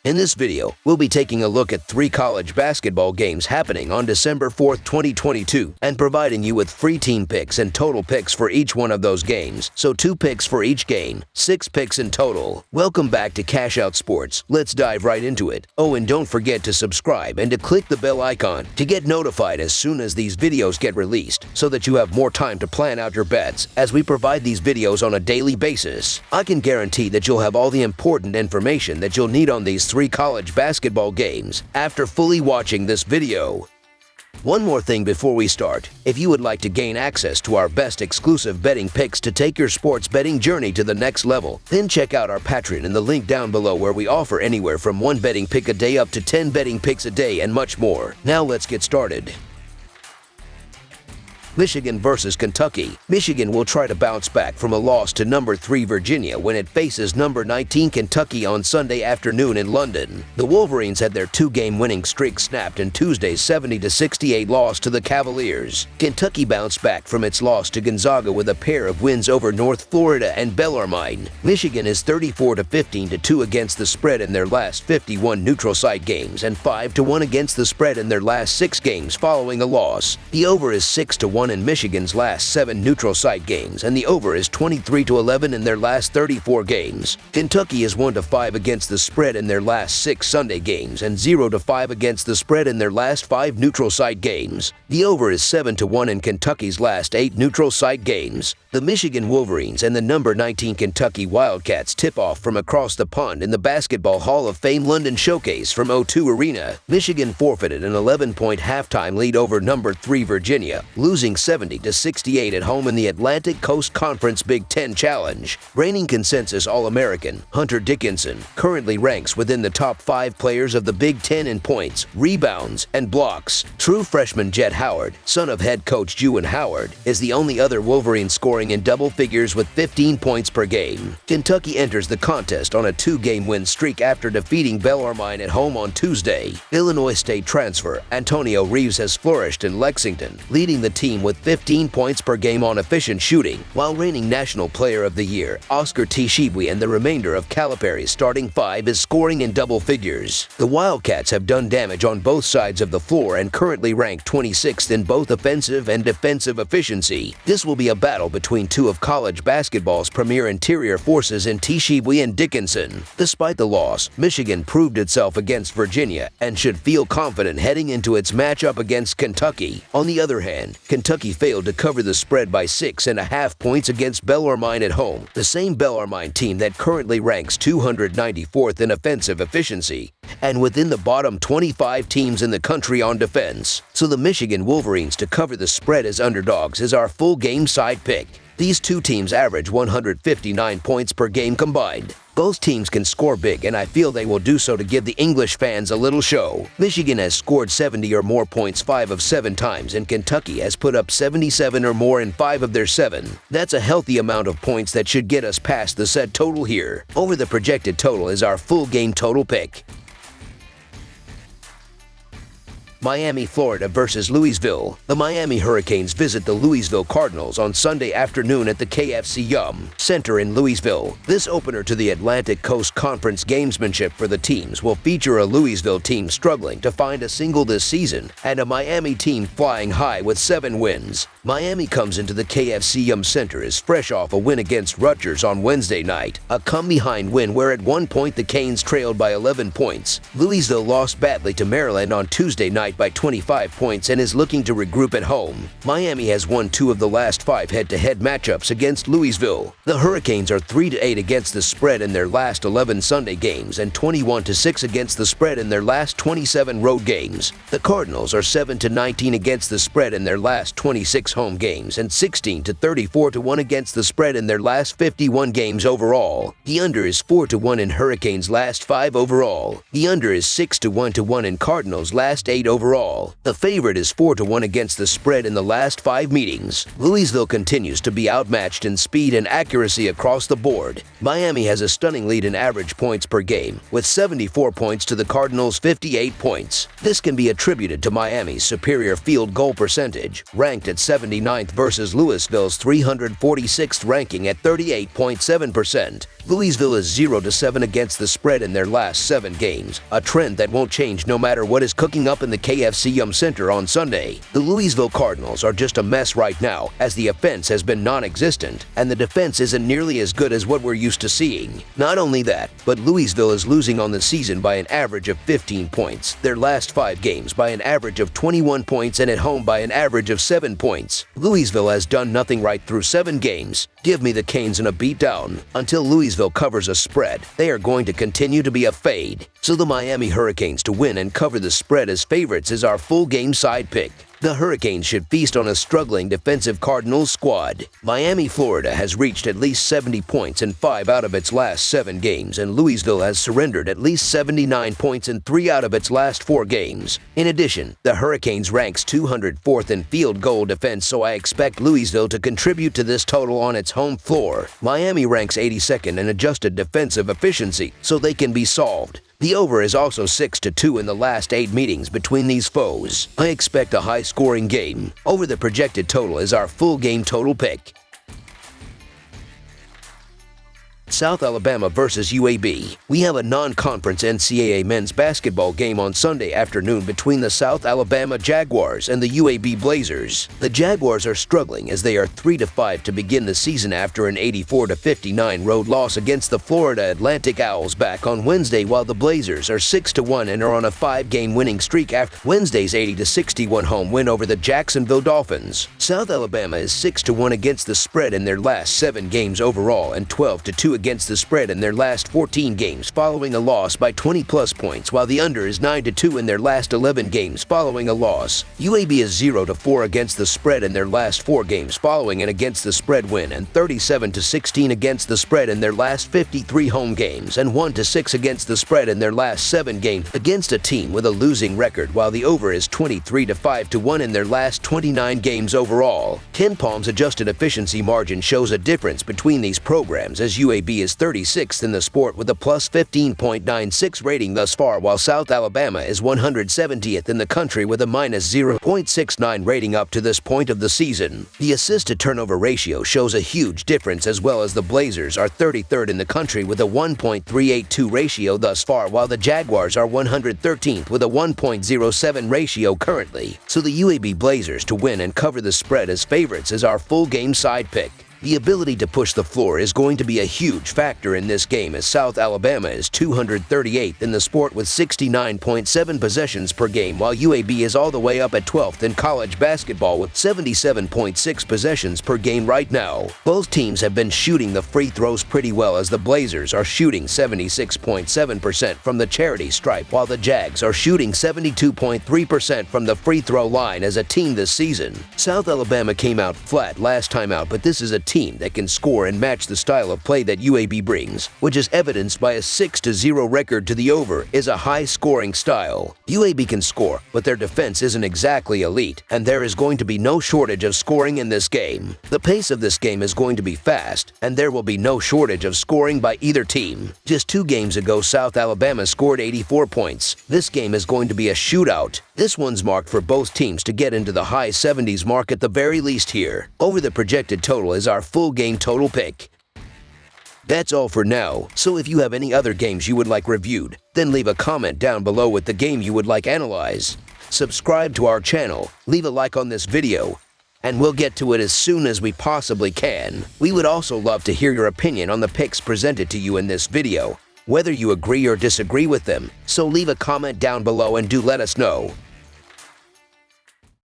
In this video, we'll be taking a look at 3 college basketball games happening on December 4th, 2022, and providing you with free team picks and total picks for each one of those games. So 2 picks for each game, 6 picks in total. Welcome back to Cash Out Sports. Let's dive right into it. Oh, and don't forget to subscribe and to click the bell icon to get notified as soon as these videos get released, so that you have more time to plan out your bets as we provide these videos on a daily basis. I can guarantee that you'll have all the important information that you'll need on these 3 college basketball games after fully watching this video. One more thing before we start. If you would like to gain access to our best exclusive betting picks to take your sports betting journey to the next level, then check out our Patreon in the link down below, where we offer anywhere from 1 betting pick a day up to 10 betting picks a day and much more. Now let's get started. Michigan versus Kentucky. Michigan will try to bounce back from a loss to number 3 Virginia when it faces number 19 Kentucky on Sunday afternoon in London. The Wolverines had their 2-game winning streak snapped in Tuesday's 70-68 loss to the Cavaliers. Kentucky bounced back from its loss to Gonzaga with a pair of wins over North Florida and Bellarmine. Michigan is 34-15-2 against the spread in their last 51 neutral site games and 5-1 against the spread in their last 6 games following a loss. The over is 6-1 in Michigan's last 7 neutral site games, and the over is 23-11 in their last 34 games. Kentucky is 1-5 against the spread in their last 6 Sunday games and 0-5 against the spread in their last 5 neutral site games. The over is 7-1 in Kentucky's last 8 neutral site games. The Michigan Wolverines and the number 19 Kentucky Wildcats tip off from across the pond in the Basketball Hall of Fame London Showcase from O2 Arena. Michigan forfeited an 11-point halftime lead over number 3 Virginia, losing 70-68 at home in the Atlantic Coast Conference Big Ten Challenge. Reigning consensus All-American Hunter Dickinson currently ranks within the top 5 players of the Big Ten in points, rebounds, and blocks. True freshman Jet Howard, son of head coach Juwan Howard, is the only other Wolverine scoring in double figures with 15 points per game. Kentucky enters the contest on a 2-game win streak after defeating Bellarmine at home on Tuesday. Illinois State transfer Antonio Reeves has flourished in Lexington, leading the team with 15 points per game on efficient shooting, while reigning National Player of the Year Oscar Tshiebwe and the remainder of Calipari's starting 5 is scoring in double figures. The Wildcats have done damage on both sides of the floor and currently rank 26th in both offensive and defensive efficiency. This will be a battle between 2 of college basketball's premier interior forces in Tshiebwe and Dickinson. Despite the loss, Michigan proved itself against Virginia and should feel confident heading into its matchup against Kentucky. On the other hand, Kentucky failed to cover the spread by 6.5 points against Bellarmine at home, the same Bellarmine team that currently ranks 294th in offensive efficiency and within the bottom 25 teams in the country on defense. So the Michigan Wolverines to cover the spread as underdogs is our full game side pick. These 2 teams average 159 points per game combined. Both teams can score big, and I feel they will do so to give the English fans a little show. Michigan has scored 70 or more points 5 of 7 times, and Kentucky has put up 77 or more in 5 of their 7. That's a healthy amount of points that should get us past the set total here. Over the projected total is our full game total pick. Miami, Florida versus Louisville. The Miami Hurricanes visit the Louisville Cardinals on Sunday afternoon at the KFC Yum Center in Louisville. This opener to the Atlantic Coast Conference gamesmanship for the teams will feature a Louisville team struggling to find a single this season and a Miami team flying high with 7 wins. Miami comes into the KFC Yum Center as fresh off a win against Rutgers on Wednesday night, a come-behind win where at one point the Canes trailed by 11 points. Louisville lost badly to Maryland on Tuesday night by 25 points and is looking to regroup at home. Miami has won 2 of the last 5 head-to-head matchups against Louisville. The Hurricanes are 3-8 against the spread in their last 11 Sunday games and 21-6 against the spread in their last 27 road games. The Cardinals are 7-19 against the spread in their last 26 home games and 16-34-1 against the spread in their last 51 games overall. The under is 4-1 in Hurricanes' last 5 overall. The under is 6-1 in Cardinals' last 8 overall. overall. The favorite is 4-1 against the spread in the last 5 meetings. Louisville continues to be outmatched in speed and accuracy across the board. Miami has a stunning lead in average points per game, with 74 points to the Cardinals' 58 points. This can be attributed to Miami's superior field goal percentage, ranked at 79th versus Louisville's 346th ranking at 38.7%. Louisville is 0-7 against the spread in their last 7 games, a trend that won't change no matter what is cooking up in the KFC Yum Center on Sunday. The Louisville Cardinals are just a mess right now, as the offense has been non-existent, and the defense isn't nearly as good as what we're used to seeing. Not only that, but Louisville is losing on the season by an average of 15 points, their last 5 games by an average of 21 points, and at home by an average of 7 points. Louisville has done nothing right through 7 games. Give me the Canes in a beatdown. Until Louisville covers a spread, they are going to continue to be a fade. So the Miami Hurricanes to win and cover the spread as favorites is our full game side pick. The Hurricanes should feast on a struggling defensive Cardinals squad. Miami, Florida has reached at least 70 points in 5 out of its last 7 games, and Louisville has surrendered at least 79 points in 3 out of its last 4 games. In addition, the Hurricanes ranks 204th in field goal defense, so I expect Louisville to contribute to this total on its home floor. Miami ranks 82nd in adjusted defensive efficiency, so they can be solved. The over is also 6-2 in the last 8 meetings between these foes. I expect a high-scoring game. Over the projected total is our full game total pick. South Alabama versus UAB. We have a non-conference NCAA men's basketball game on Sunday afternoon between the South Alabama Jaguars and the UAB Blazers. The Jaguars are struggling as they are 3-5 to begin the season after an 84-59 road loss against the Florida Atlantic Owls back on Wednesday, while the Blazers are 6-1 and are on a 5-game winning streak after Wednesday's 80-61 home win over the Jacksonville Dolphins. South Alabama is 6-1 against the spread in their last 7 games overall and 12-2 against the spread in their last 14 games following a loss by 20-plus points, while the under is 9-2 in their last 11 games following a loss. UAB is 0-4 against the spread in their last 4 games following an against the spread win, and 37-16 against the spread in their last 53 home games, and 1-6 against the spread in their last 7 games against a team with a losing record, while the over is 23-5-1 in their last 29 games overall. Ken Palm's adjusted efficiency margin shows a difference between these programs, as UAB is 36th in the sport with a plus 15.96 rating thus far, while South Alabama is 170th in the country with a minus 0.69 rating up to this point of the season. The assist-to-turnover ratio shows a huge difference, as well as the Blazers are 33rd in the country with a 1.382 ratio thus far, while the Jaguars are 113th with a 1.07 ratio currently. So the UAB Blazers to win and cover the spread as favorites is our full game side pick. The ability to push the floor is going to be a huge factor in this game, as South Alabama is 238th in the sport with 69.7 possessions per game, while UAB is all the way up at 12th in college basketball with 77.6 possessions per game right now. Both teams have been shooting the free throws pretty well, as the Blazers are shooting 76.7% from the charity stripe, while the Jags are shooting 72.3% from the free throw line as a team this season. South Alabama came out flat last time out, but this is a team that can score and match the style of play that UAB brings, which is evidenced by a 6-0 record to the over is a high-scoring style. UAB can score, but their defense isn't exactly elite, and there is going to be no shortage of scoring in this game. The pace of this game is going to be fast, and there will be no shortage of scoring by either team. Just 2 games ago, South Alabama scored 84 points. This game is going to be a shootout. This one's marked for both teams to get into the high 70s mark at the very least here. Over the projected total is our full game total pick. That's all for now, so if you have any other games you would like reviewed, then leave a comment down below with the game you would like analyzed. Subscribe to our channel, leave a like on this video, and we'll get to it as soon as we possibly can. We would also love to hear your opinion on the picks presented to you in this video, whether you agree or disagree with them, so leave a comment down below and do let us know.